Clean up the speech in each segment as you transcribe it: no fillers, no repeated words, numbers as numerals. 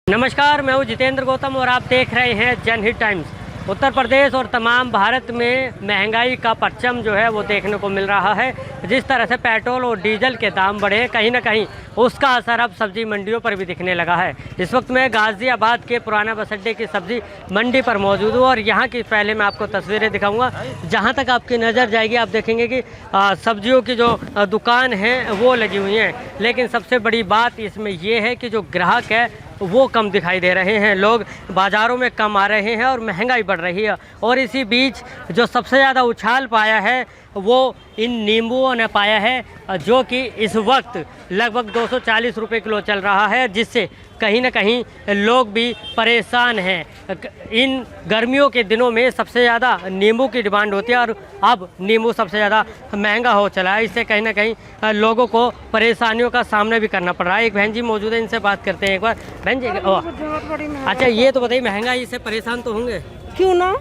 नमस्कार, मैं हूं जितेंद्र गौतम और आप देख रहे हैं जनहित टाइम्स। उत्तर प्रदेश और तमाम भारत में महंगाई का परचम जो है वो देखने को मिल रहा है। जिस तरह से पेट्रोल और डीजल के दाम बढ़े हैं, कहीं ना कहीं उसका असर अब सब्जी मंडियों पर भी दिखने लगा है। इस वक्त मैं गाज़ियाबाद के पुराना बस अड्डे की सब्जी मंडी पर मौजूद हूँ और यहाँ की पहले मैं आपको तस्वीरें दिखाऊंगा। जहाँ तक आपकी नज़र जाएगी आप देखेंगे कि सब्जियों की जो दुकान है वो लगी हुई हैं, लेकिन सबसे बड़ी बात इसमें ये है कि जो ग्राहक है वो कम दिखाई दे रहे हैं। लोग बाज़ारों में कम आ रहे हैं और महंगाई बढ़ रही है। और इसी बीच जो सबसे ज़्यादा उछाल पाया है वो इन नींबुओं ने पाया है, जो कि इस वक्त लगभग 240 रुपये किलो चल रहा है, जिससे कहीं ना कहीं लोग भी परेशान हैं। इन गर्मियों के दिनों में सबसे ज़्यादा नींबू की डिमांड होती है और अब नींबू सबसे ज़्यादा महंगा हो चला है। इससे कहीं ना कहीं लोगों को परेशानियों का सामना भी करना पड़ रहा है। एक बहन जी मौजूद है, इनसे बात करते हैं एक बार। बहन जी, अच्छा ये तो बताइए, महंगाई से परेशान तो होंगे? क्यों ना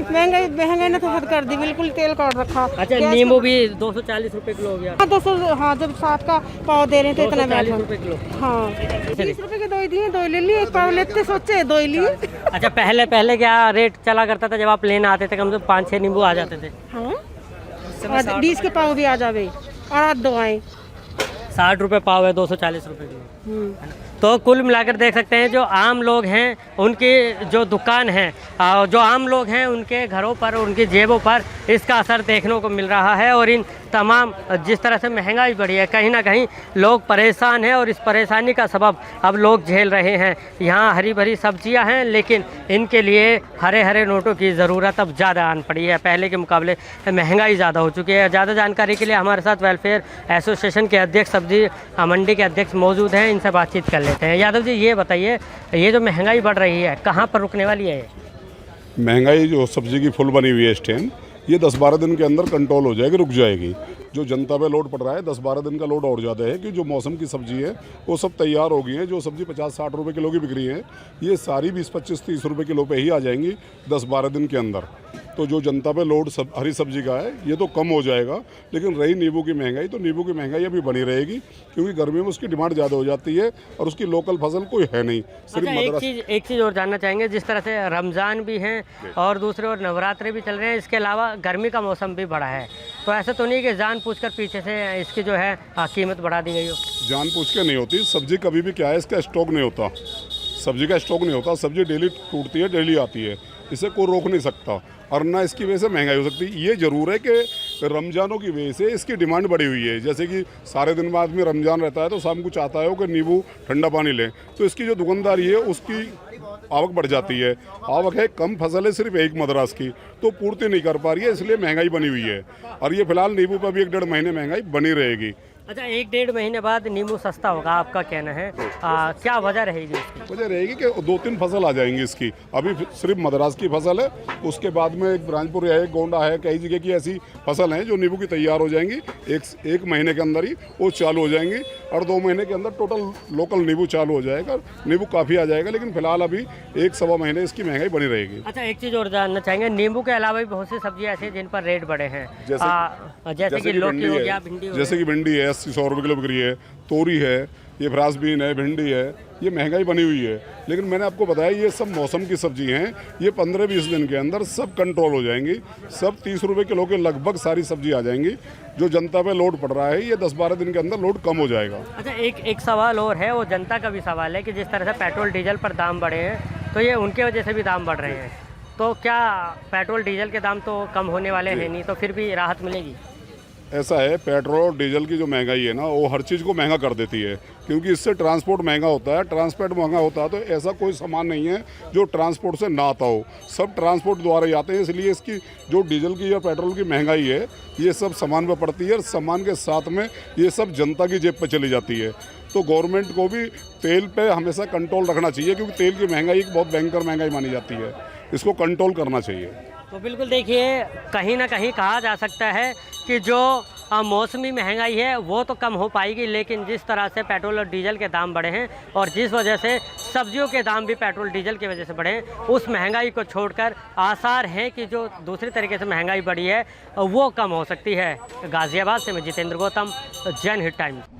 महंगाई ने तो हद कर दी, बिल्कुल तेल काट रखा। अच्छा, नींबू भी 240 रुपये किलो हो गया। 200, हाँ, जब 7 का पाव दे रहे थे इतना 240 रुपये किलो। हाँ, 20 रुपए के दो दिए, दो ले लिए, एक पाव लेते सोचे दो लिए। अच्छा, पहले क्या रेट चला करता था? जब आप लेने आते थे कम से कम 5-6 नींबू आ जाते थे। हाँ, 20 के पाव भी आ जावे और आज दो आए। 60 रुपये पाव है, 240 रुपये किलो। तो कुल मिलाकर देख सकते हैं जो आम लोग हैं उनकी जो दुकान है, जो आम लोग हैं उनके घरों पर, उनकी जेबों पर इसका असर देखने को मिल रहा है। और इन तमाम जिस तरह से महंगाई बढ़ी है, कहीं ना कहीं लोग परेशान हैं और इस परेशानी का सबब अब लोग झेल रहे हैं। यहाँ हरी भरी सब्जियां हैं, लेकिन इनके लिए हरे हरे नोटों की ज़रूरत अब ज़्यादा आन पड़ी है। पहले के मुकाबले महंगाई ज़्यादा हो चुकी है। ज़्यादा जानकारी के लिए हमारे साथ वेलफेयर एसोसिएशन के अध्यक्ष, सब्जी मंडी के अध्यक्ष मौजूद हैं, इनसे बातचीत कर लेते हैं। यादव जी, ये बताइए, ये जो महंगाई बढ़ रही है कहाँ पर रुकने वाली है? महंगाई जो सब्जी की फुल बनी हुई है इस टाइम, ये 10-12 दिन के अंदर कंट्रोल हो जाएगी, रुक जाएगी। जो जनता पे लोड पड़ रहा है 10-12 दिन का लोड और ज़्यादा है कि जो मौसम की सब्जी है वो सब तैयार हो गई है। जो सब्जी 50-60 रुपये किलो की बिक रही है, ये सारी 20-25-30 रुपये किलो पे ही आ जाएंगी 10-12 दिन के अंदर। तो जो जनता पे लोड हरी सब्जी का है ये तो कम हो जाएगा। लेकिन रही नींबू की महंगाई, तो नींबू की महंगाई अभी बनी रहेगी, क्योंकि गर्मी में उसकी डिमांड ज़्यादा हो जाती है और उसकी लोकल फसल कोई है नहीं। सिर्फ एक चीज़ और जानना चाहेंगे, जिस तरह से रमज़ान भी हैं और दूसरे और नवरात्रे भी चल रहे हैं, इसके अलावा गर्मी का मौसम भी बढ़ा है, तो ऐसा तो नहीं कि जानबूझकर पीछे से इसकी जो है कीमत बढ़ा दी गई हो? जानबूझ के नहीं होती सब्जी, कभी भी क्या है, इसका स्टॉक नहीं होता, सब्जी का स्टॉक नहीं होता। सब्जी डेली टूटती है, डेली आती है, इसे कोई रोक नहीं सकता और ना इसकी वजह से महंगाई हो सकती है। ये ज़रूर है कि रमज़ानों की वजह से इसकी डिमांड बढ़ी हुई है। जैसे कि सारे दिन में आदमी रमज़ान रहता है तो शाम को चाहता है कि नींबू ठंडा पानी लें, तो इसकी जो दुकानदारी है उसकी आवक बढ़ जाती है। आवक है, कम फसल है सिर्फ एक मद्रास की, तो पूर्ति नहीं कर पा रही है, इसलिए महंगाई बनी हुई है। और ये फिलहाल नींबू पर भी 1-1.5 महीने महंगाई बनी रहेगी। अच्छा, 1-1.5 महीने बाद नींबू सस्ता होगा, आपका कहना है? क्या वजह रहेगी इसकी? वजह रहेगी कि 2-3 फसल आ जाएंगी इसकी। अभी सिर्फ मद्रास की फसल है, उसके बाद में एक ब्रांचपुर है, एक गोंडा है, कई जगह की ऐसी फसल हैं जो नींबू की तैयार हो जाएंगी। एक महीने के अंदर ही वो चालू हो जाएंगी और 2 महीने के अंदर टोटल लोकल नींबू चालू हो जाएगा। नींबू काफ़ी आ जाएगा, लेकिन फिलहाल अभी 1-1.25 महीने इसकी महंगाई बनी रहेगी। अच्छा, एक चीज़ और जानना चाहेंगे, नींबू के अलावा भी बहुत सी सब्जियाँ ऐसी हैं जिन पर रेट बढ़े हैं, जैसे कि लौकी हो गया, भिंडी हो गया। जैसे कि भिंडी है 80-100 रुपये किलो बिक रही है, तोरी है, ये फ्रांस बीन है, भिंडी है, ये महंगाई बनी हुई है। लेकिन मैंने आपको बताया ये सब मौसम की सब्जी हैं, ये 15-20 दिन के अंदर सब कंट्रोल हो जाएंगी। सब 30 रुपये किलो के लगभग सारी सब्जी आ जाएंगी। जो जनता पे लोड पड़ रहा है ये 10-12 दिन के अंदर लोड कम हो जाएगा। अच्छा, एक सवाल और है, वो जनता का भी सवाल है कि जिस तरह से पेट्रोल डीजल पर दाम बढ़े हैं, तो ये उनके वजह से भी दाम बढ़ रहे हैं, तो क्या पेट्रोल डीजल के दाम तो कम होने वाले हैं नहीं, तो फिर भी राहत मिलेगी? ऐसा है, पेट्रोल और डीजल की जो महंगाई है ना, वो हर चीज़ को महंगा कर देती है, क्योंकि इससे ट्रांसपोर्ट महंगा होता है। ट्रांसपोर्ट महंगा होता है तो ऐसा कोई सामान नहीं है जो ट्रांसपोर्ट से ना आता हो, सब ट्रांसपोर्ट द्वारा ही आते हैं। इसलिए इसकी जो डीजल की या पेट्रोल की महंगाई है ये सब सामान पर पड़ती है और सामान के साथ में ये सब जनता की जेब पर चली जाती है। तो गवर्नमेंट को भी तेल पे हमेशा कंट्रोल रखना चाहिए, क्योंकि तेल की महंगाई एक बहुत भयंकर महंगाई मानी जाती है, इसको कंट्रोल करना चाहिए। तो बिल्कुल देखिए, कहीं ना कहीं कहा जा सकता है कि जो मौसमी महंगाई है वो तो कम हो पाएगी, लेकिन जिस तरह से पेट्रोल और डीजल के दाम बढ़े हैं और जिस वजह से सब्जियों के दाम भी पेट्रोल डीजल की वजह से बढ़े हैं, उस महंगाई को छोड़कर आसार हैं कि जो दूसरी तरीके से महंगाई बढ़ी है वो कम हो सकती है। गाज़ियाबाद से मैं जितेंद्र गौतम, जनहित टाइम्स।